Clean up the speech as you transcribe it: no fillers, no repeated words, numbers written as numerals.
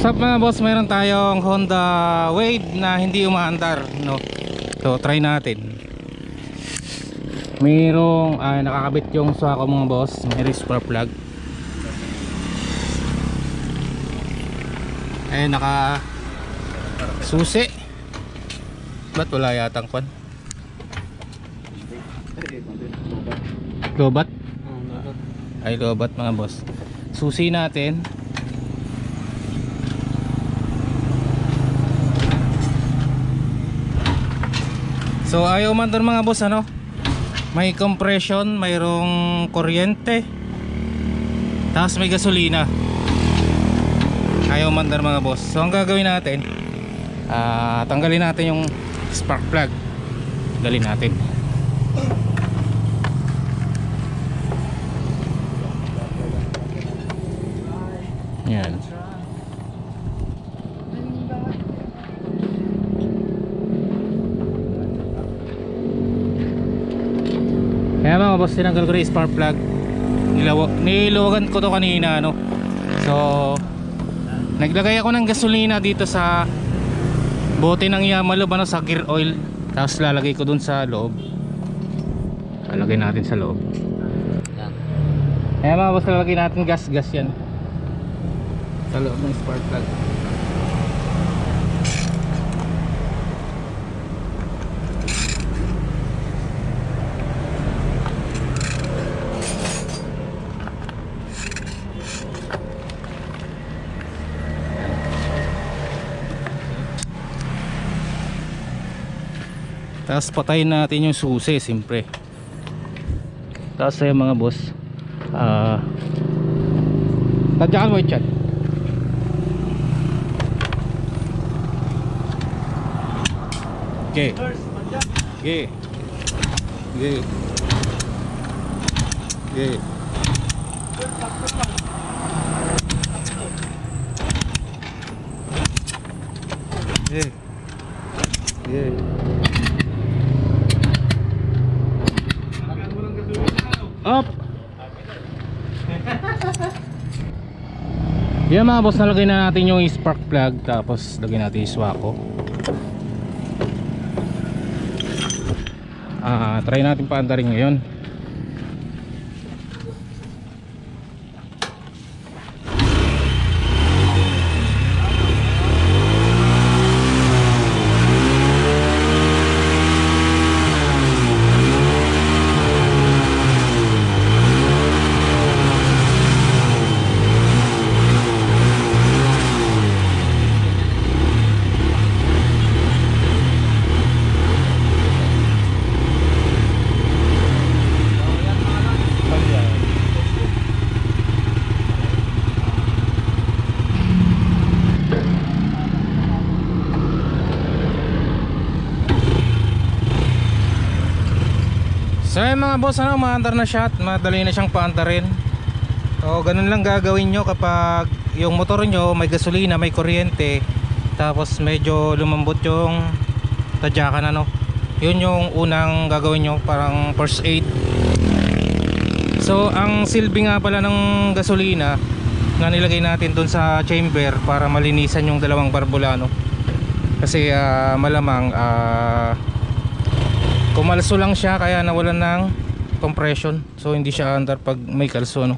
What's up mga boss, mayroon tayong Honda Wave na hindi umaandar, no? So try natin. Mayroong nakakabit yung swako mga boss, may spark plug. Naka susi. Ba't wala yatang kwan? Lobat? Ay lobat mga boss. Susi natin. So ayaw man doon mga boss, ano? May compression, mayroong kuryente, tapos may gasolina. Ayaw man doon mga boss. So ang gagawin natin, tanggalin natin yung spark plug. Tanggalin natin. Yan. Kaya mga boss, tinanggal ko na yung spark plug. Niluwagan ko to kanina, no? So naglagay ako ng gasolina dito sa bote ng Yamalob, ano, sa gear oil. Tapos lalagay ko dun sa loob. Lalagay natin sa loob. Kaya mga boss, lalagay natin gas yan sa loob ng spark plug. Tapos patayin natin yung susi, siyempre. Tapos ayun mga boss, tadyakan mo yung chat. Okay. Okay. Okay. Okay. Okay. Okay. Up. Yan mga boss, nalagay na natin yung spark plug. Tapos lagay natin yung swako. Try natin paandarin ngayon. So yun mga boss, ano, maandar na siya at madali na siyang paandarin. So ganun lang gagawin nyo kapag yung motor nyo may gasolina, may kuryente, tapos medyo lumambot yung tadyakan, ano. Yun yung unang gagawin nyo, parang first aid. So ang silbi nga pala ng gasolina na nilagay natin dun sa chamber para malinisan yung dalawang barbula, no. Kasi malamang kumalso lang siya kaya nawalan ng compression, so hindi siya andar pag may kalso, no.